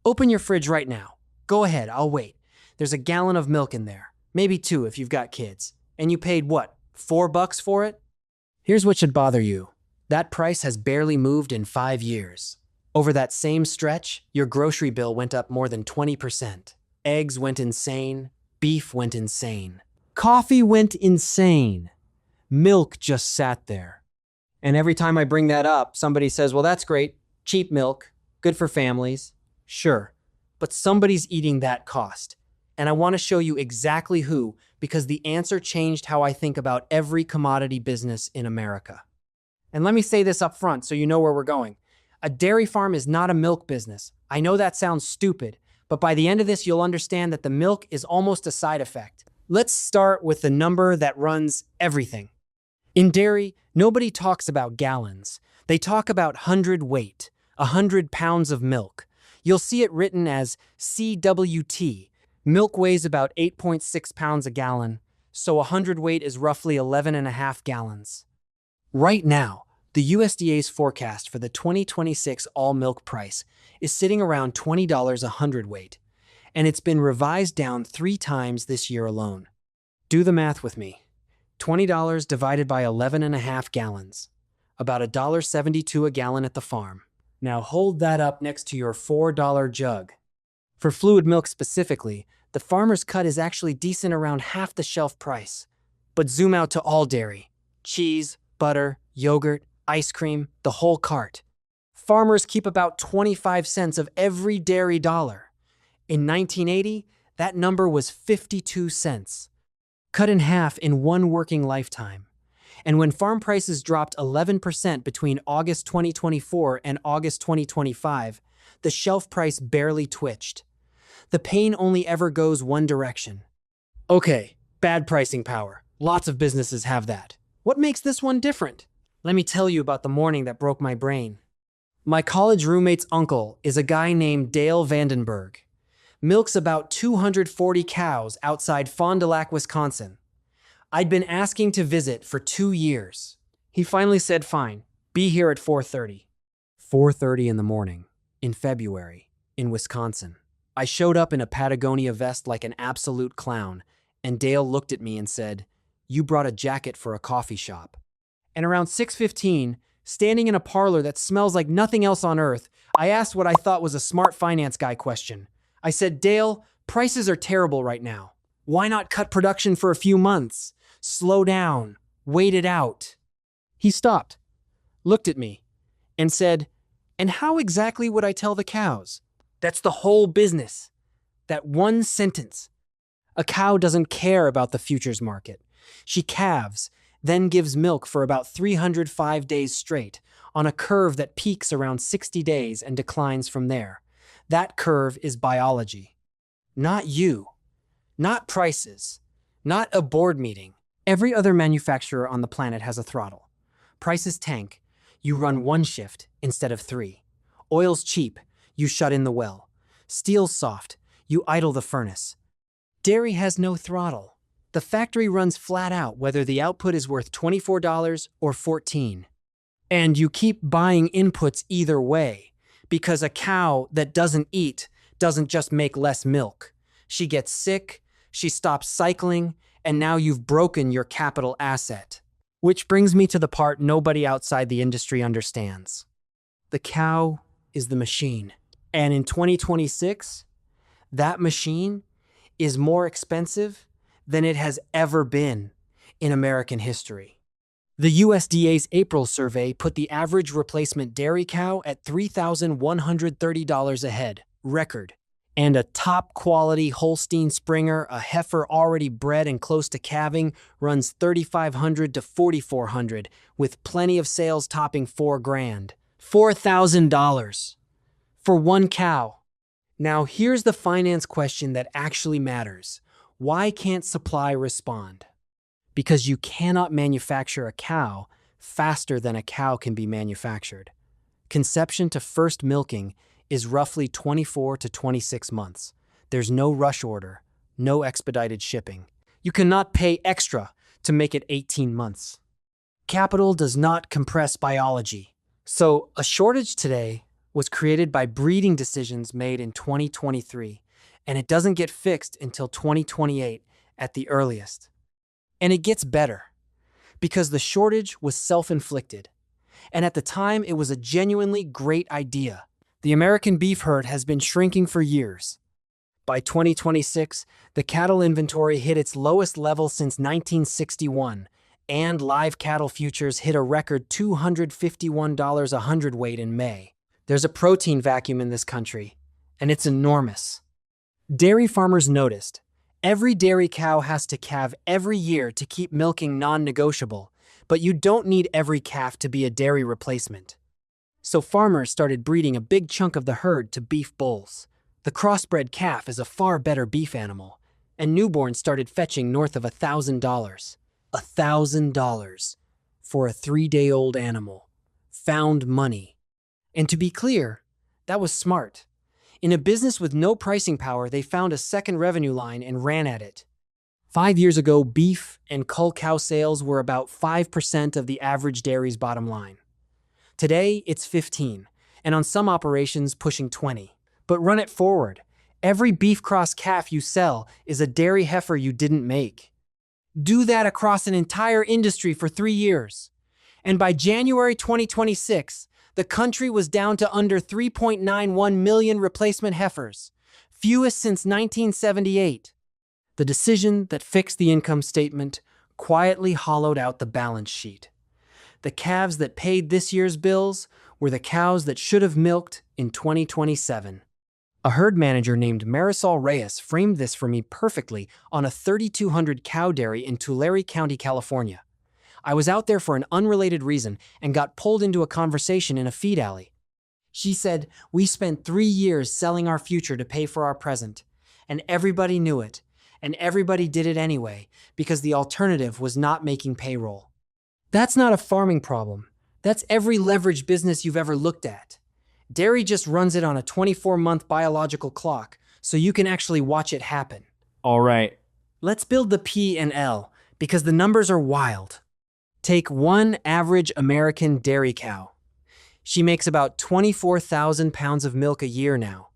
Open your fridge right now. Go ahead, I'll wait. There's a gallon of milk in there. Maybe 2 if you've got kids. And you paid what, $4 for it? Here's what should bother you. That price has barely moved in 5 years. Over that same stretch, your grocery bill went up more than 20%. Eggs went insane. Beef went insane. Coffee went insane. Milk just sat there. And every time I bring that up, somebody says, well, that's great. Cheap milk. Good for families. Sure. But somebody's eating that cost. And I want to show you exactly who, because the answer changed how I think about every commodity business in America. And let me say this up front so you know where we're going. A dairy farm is not a milk business. I know that sounds stupid, but by the end of this, you'll understand that the milk is almost a side effect. Let's start with the number that runs everything. In dairy, nobody talks about gallons. They talk about hundredweight, 100 pounds of milk. You'll see it written as CWT. Milk weighs about 8.6 pounds a gallon, so 100 weight is roughly 11.5 gallons. Right now, the USDA's forecast for the 2026 all-milk price is sitting around $20 a hundredweight, and it's been revised down 3 times this year alone. Do the math with me. $20 divided by 11.5 gallons, about $1.72 a gallon at the farm. Now hold that up next to your $4 jug. For fluid milk specifically, the farmer's cut is actually decent around half the shelf price. But zoom out to all dairy. Cheese, butter, yogurt, ice cream, the whole cart. Farmers keep about 25 cents of every dairy dollar. In 1980, that number was 52 cents. Cut in half in one working lifetime. And when farm prices dropped 11% between August 2024 and August 2025, the shelf price barely twitched. The pain only ever goes one direction. Okay, bad pricing power. Lots of businesses have that. What makes this one different? Let me tell you about the morning that broke my brain. My college roommate's uncle is a guy named Dale Vandenberg. Milks about 240 cows outside Fond du Lac, Wisconsin. I'd been asking to visit for 2 years. He finally said, fine, be here at 4:30. 4:30 in the morning, in February, in Wisconsin. I showed up in a Patagonia vest like an absolute clown, and Dale looked at me and said, you brought a jacket for a coffee shop. And around 6:15, standing in a parlor that smells like nothing else on earth, I asked what I thought was a smart finance guy question. I said, Dale, prices are terrible right now. Why not cut production for a few months? Slow down, wait it out. He stopped, looked at me, and said, and how exactly would I tell the cows? That's the whole business. That one sentence. A cow doesn't care about the futures market. She calves, then gives milk for about 305 days straight, on a curve that peaks around 60 days and declines from there. That curve is biology. Not you. Not prices. Not a board meeting. Every other manufacturer on the planet has a throttle. Prices tank. You run 1 shift instead of 3. Oil's cheap. You shut in the well. Steel's soft. You idle the furnace. Dairy has no throttle. The factory runs flat out whether the output is worth $24 or $14. And you keep buying inputs either way, because a cow that doesn't eat doesn't just make less milk. She gets sick, she stops cycling, and now you've broken your capital asset. Which brings me to the part nobody outside the industry understands. The cow is the machine. And in 2026, that machine is more expensive than it has ever been in American history. The USDA's April survey put the average replacement dairy cow at $3,130 a head, record. And a top-quality Holstein Springer, a heifer already bred and close to calving, runs $3,500 to $4,400, with plenty of sales topping $4,000. $4,000 for one cow. Now here's the finance question that actually matters. Why can't supply respond? Because you cannot manufacture a cow faster than a cow can be manufactured. Conception to first milking is roughly 24 to 26 months. There's no rush order, no expedited shipping. You cannot pay extra to make it 18 months. Capital does not compress biology. So a shortage today was created by breeding decisions made in 2023, and it doesn't get fixed until 2028 at the earliest. And it gets better, because the shortage was self-inflicted. And at the time, it was a genuinely great idea. The American beef herd has been shrinking for years. By 2026, the cattle inventory hit its lowest level since 1961, and live cattle futures hit a record $251 a hundredweight in May. There's a protein vacuum in this country, and it's enormous. Dairy farmers noticed, every dairy cow has to calve every year to keep milking non-negotiable, but you don't need every calf to be a dairy replacement. So farmers started breeding a big chunk of the herd to beef bulls. The crossbred calf is a far better beef animal, and newborns started fetching north of $1,000. $1,000 for a 3-day-old animal. Found money. And to be clear, that was smart. In a business with no pricing power, they found a second revenue line and ran at it. 5 years ago, beef and cull cow sales were about 5% of the average dairy's bottom line. Today, it's 15%, and on some operations, pushing 20%. But run it forward. Every beef cross calf you sell is a dairy heifer you didn't make. Do that across an entire industry for 3 years. And by January 2026, the country was down to under 3.91 million replacement heifers, fewest since 1978. The decision that fixed the income statement quietly hollowed out the balance sheet. The calves that paid this year's bills were the cows that should have milked in 2027. A herd manager named Marisol Reyes framed this for me perfectly on a 3,200 cow dairy in Tulare County, California. I was out there for an unrelated reason and got pulled into a conversation in a feed alley. She said, "We spent 3 years selling our future to pay for our present, and everybody knew it, and everybody did it anyway because the alternative was not making payroll." That's not a farming problem. That's every leveraged business you've ever looked at. Dairy just runs it on a 24-month biological clock, so you can actually watch it happen. All right. Let's build the P&L, because the numbers are wild. Take one average American dairy cow. She makes about 24,000 pounds of milk a year now,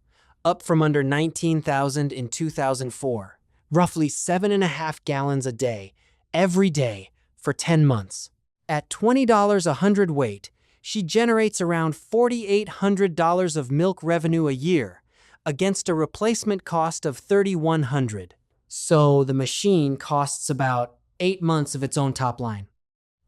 up from under 19,000 in 2004. Roughly 7.5 gallons a day, every day, for 10 months. At $20 a hundredweight, she generates around $4,800 of milk revenue a year, against a replacement cost of $3,100. So the machine costs about 8 months of its own top line.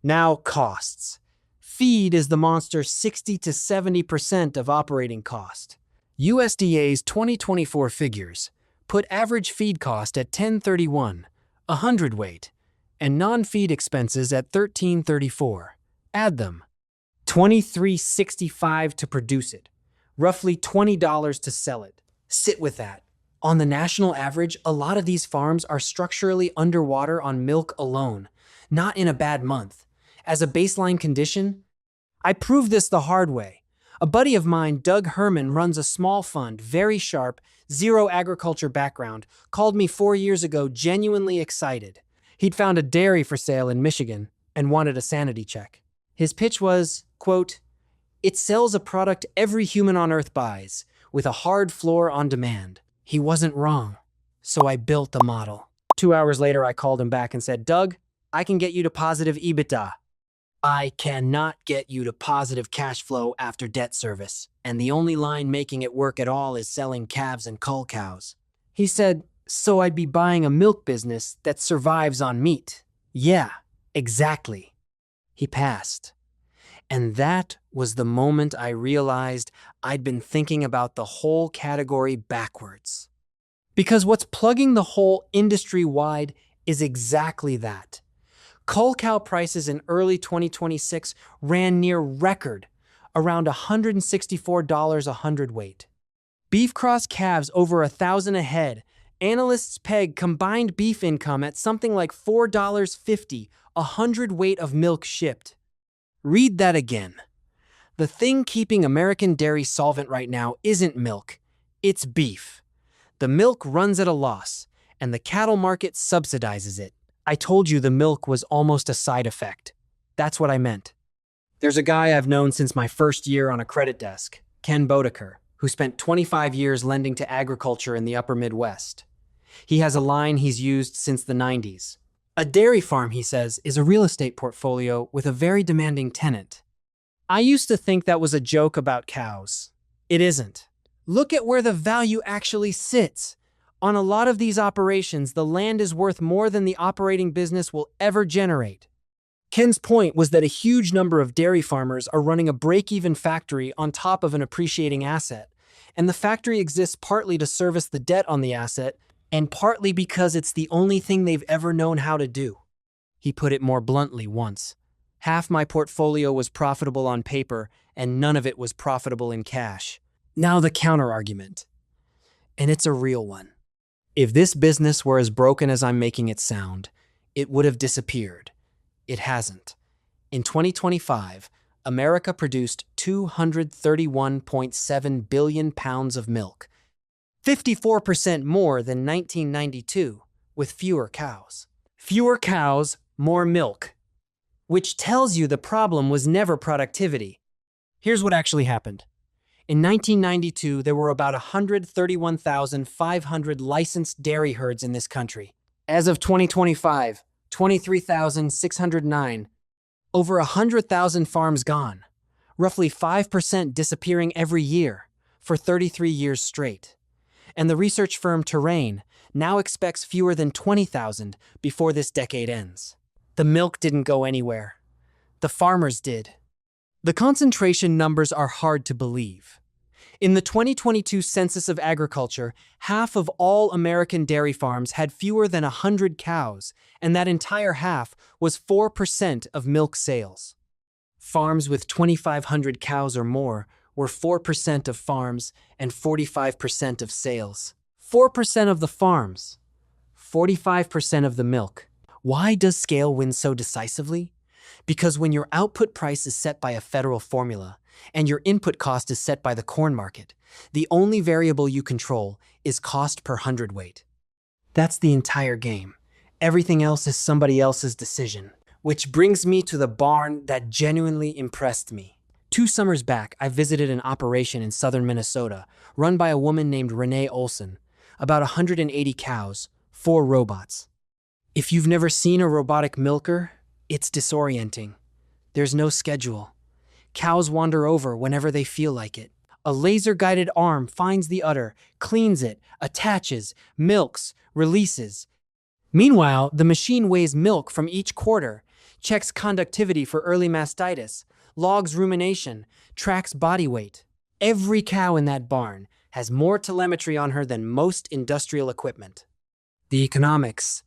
Now costs. Feed is the monster's 60 to 70% of operating cost. USDA's 2024 figures put average feed cost at $10.31 a hundredweight, and non-feed expenses at $13.34. Add them. $23.65 to produce it, roughly $20 to sell it. Sit with that. On the national average, a lot of these farms are structurally underwater on milk alone, not in a bad month. As a baseline condition, I proved this the hard way. A buddy of mine, Doug Herman, runs a small fund, very sharp, zero agriculture background, called me 4 years ago genuinely excited. He'd found a dairy for sale in Michigan and wanted a sanity check. His pitch was, quote, "It sells a product every human on earth buys, with a hard floor on demand." He wasn't wrong. So I built the model. 2 hours later, I called him back and said, "Doug, I can get you to positive EBITDA. I cannot get you to positive cash flow after debt service, and the only line making it work at all is selling calves and cull cows." He said, "So I'd be buying a milk business that survives on meat." Yeah, exactly. He passed. And that was the moment I realized I'd been thinking about the whole category backwards. Because what's plugging the hole industry-wide is exactly that. Cull cow prices in early 2026 ran near record, around $164 a hundredweight. Beef cross calves over $1,000 a head. Analysts peg combined beef income at something like $4.50 a hundredweight of milk shipped. Read that again. The thing keeping American dairy solvent right now isn't milk, it's beef. The milk runs at a loss, and the cattle market subsidizes it. I told you the milk was almost a side effect. That's what I meant. There's a guy I've known since my first year on a credit desk. Ken Bodeker, who spent 25 years lending to agriculture in the upper Midwest. He has a line he's used since the 90s. A dairy farm, he says, is a real estate portfolio with a very demanding tenant. I used to think that was a joke about cows. It isn't. Look at where the value actually sits. On a lot of these operations, the land is worth more than the operating business will ever generate. Ken's point was that a huge number of dairy farmers are running a break-even factory on top of an appreciating asset, and the factory exists partly to service the debt on the asset and partly because it's the only thing they've ever known how to do. He put it more bluntly once. Half my portfolio was profitable on paper, and none of it was profitable in cash. Now the counter-argument. And it's a real one. If this business were as broken as I'm making it sound, it would have disappeared. It hasn't. In 2025, America produced 231.7 billion pounds of milk, 54% more than 1992, with fewer cows. Fewer cows, more milk. Which tells you the problem was never productivity. Here's what actually happened. In 1992, there were about 131,500 licensed dairy herds in this country. As of 2025, 23,609. Over 100,000 farms gone. Roughly 5% disappearing every year, for 33 years straight. And the research firm Terrain now expects fewer than 20,000 before this decade ends. The milk didn't go anywhere. The farmers did. The concentration numbers are hard to believe. In the 2022 Census of Agriculture, half of all American dairy farms had fewer than 100 cows, and that entire half was 4% of milk sales. Farms with 2,500 cows or more were 4% of farms and 45% of sales. 4% of the farms, 45% of the milk. Why does scale win so decisively? Because when your output price is set by a federal formula and your input cost is set by the corn market, the only variable you control is cost per hundredweight. That's the entire game. Everything else is somebody else's decision. Which brings me to the barn that genuinely impressed me. 2 summers back, I visited an operation in southern Minnesota run by a woman named Renee Olson. About 180 cows, 4 robots. If you've never seen a robotic milker, it's disorienting. There's no schedule. Cows wander over whenever they feel like it. A laser-guided arm finds the udder, cleans it, attaches, milks, releases. Meanwhile, the machine weighs milk from each quarter, checks conductivity for early mastitis, logs rumination, tracks body weight. Every cow in that barn has more telemetry on her than most industrial equipment. The economics.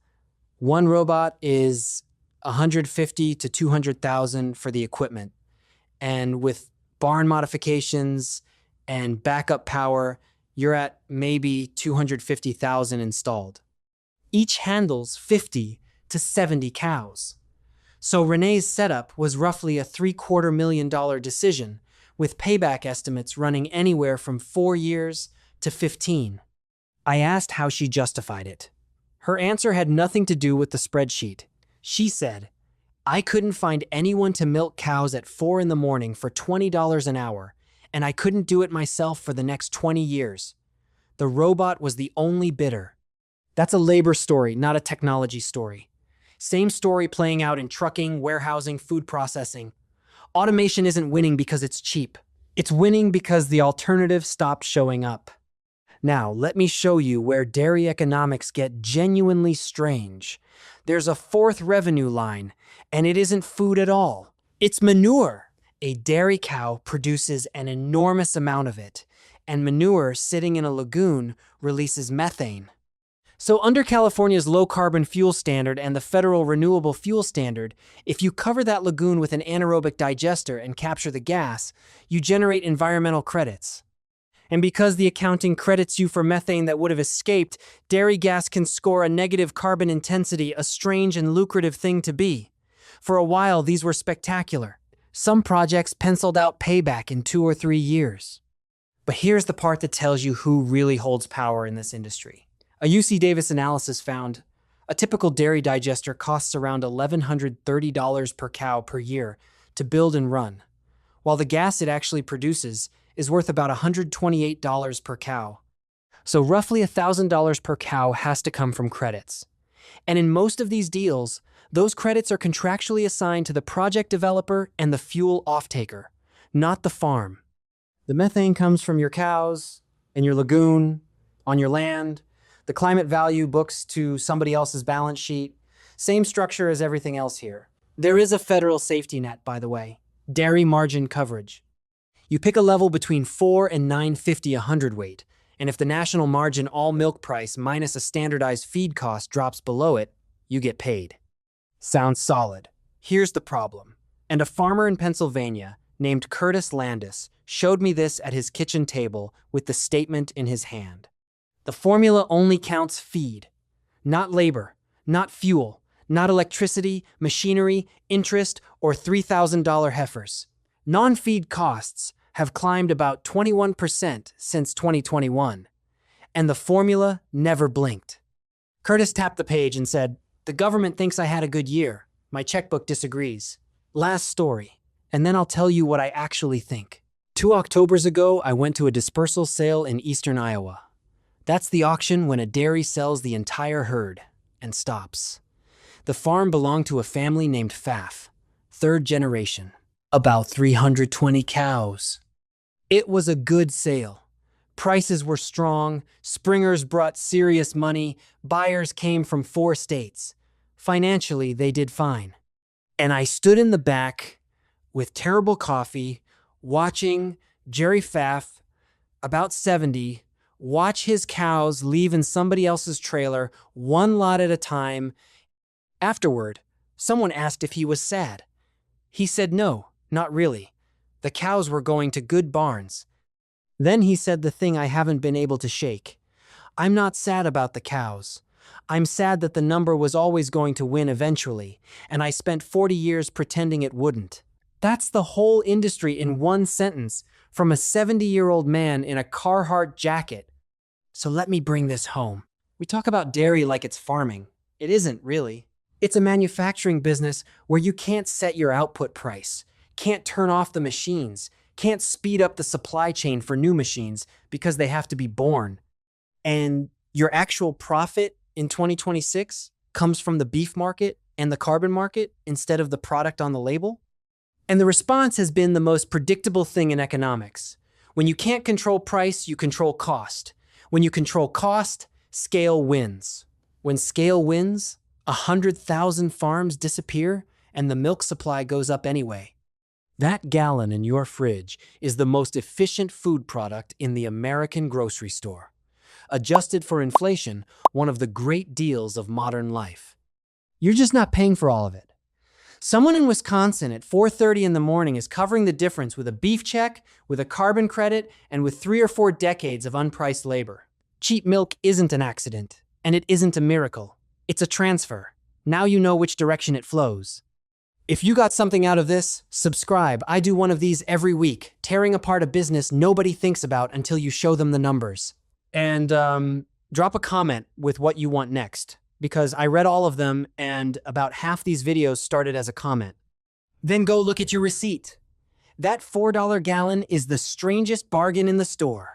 One robot is 150 to 200,000 for the equipment. And with barn modifications and backup power, you're at maybe 250,000 installed. Each handles 50 to 70 cows. So Renee's setup was roughly a $750,000 decision, with payback estimates running anywhere from 4 years to 15. I asked how she justified it. Her answer had nothing to do with the spreadsheet. She said, "I couldn't find anyone to milk cows at 4 in the morning for $20 an hour, and I couldn't do it myself for the next 20 years. The robot was the only bidder." That's a labor story, not a technology story. Same story playing out in trucking, warehousing, food processing. Automation isn't winning because it's cheap. It's winning because the alternative stopped showing up. Now, let me show you where dairy economics get genuinely strange. There's a 4th revenue line, and it isn't food at all. It's manure. A dairy cow produces an enormous amount of it, and manure sitting in a lagoon releases methane. So under California's low-carbon fuel standard and the federal renewable fuel standard, if you cover that lagoon with an anaerobic digester and capture the gas, you generate environmental credits. And because the accounting credits you for methane that would have escaped, dairy gas can score a negative carbon intensity, a strange and lucrative thing to be. For a while, these were spectacular. Some projects penciled out payback in 2 or 3 years. But here's the part that tells you who really holds power in this industry. A UC Davis analysis found a typical dairy digester costs around $1,130 per cow per year to build and run, while the gas it actually produces is worth about $128 per cow. So roughly $1,000 per cow has to come from credits. And in most of these deals, those credits are contractually assigned to the project developer and the fuel offtaker, not the farm. The methane comes from your cows, in your lagoon, on your land. The climate value books to somebody else's balance sheet. Same structure as everything else here. There is a federal safety net, by the way. Dairy margin coverage. You pick a level between 4 and 950 a hundredweight, and if the national margin all milk price minus a standardized feed cost drops below it, you get paid. Sounds solid. Here's the problem. And a farmer in Pennsylvania named Curtis Landis showed me this at his kitchen table with the statement in his hand. The formula only counts feed, not labor, not fuel, not electricity, machinery, interest, or $3,000 heifers. Non-feed costs have climbed about 21% since 2021, and the formula never blinked. Curtis tapped the page and said, "The government thinks I had a good year. My checkbook disagrees. Last story, and then I'll tell you what I actually think." 2 Octobers ago, I went to a dispersal sale in eastern Iowa. That's the auction when a dairy sells the entire herd and stops. The farm belonged to a family named Pfaff, third generation, about 320 cows. It was a good sale. Prices were strong, springers brought serious money, buyers came from 4 states. Financially, they did fine. And I stood in the back with terrible coffee, watching Jerry Pfaff, about 70, watch his cows leave in somebody else's trailer, one lot at a time. Afterward, someone asked if he was sad. He said no, not really. The cows were going to good barns. Then he said the thing I haven't been able to shake. I'm not sad about the cows. I'm sad that the number was always going to win eventually, and I spent 40 years pretending it wouldn't. That's the whole industry in one sentence, from a 70-year-old man in a Carhartt jacket. So let me bring this home. We talk about dairy like it's farming. It isn't really. It's a manufacturing business where you can't set your output price, can't turn off the machines, can't speed up the supply chain for new machines because they have to be born. And your actual profit in 2026 comes from the beef market and the carbon market instead of the product on the label? And the response has been the most predictable thing in economics. When you can't control price, you control cost. When you control cost, scale wins. When scale wins, 100,000 farms disappear and the milk supply goes up anyway. That gallon in your fridge is the most efficient food product in the American grocery store. Adjusted for inflation, one of the great deals of modern life. You're just not paying for all of it. Someone in Wisconsin at 4:30 in the morning is covering the difference with a beef check, with a carbon credit, and with 3 or 4 decades of unpriced labor. Cheap milk isn't an accident, and it isn't a miracle. It's a transfer. Now you know which direction it flows. If you got something out of this, subscribe. I do one of these every week, tearing apart a business nobody thinks about until you show them the numbers. And drop a comment with what you want next, because I read all of them and about half these videos started as a comment. Then go look at your receipt. That $4 gallon is the strangest bargain in the store.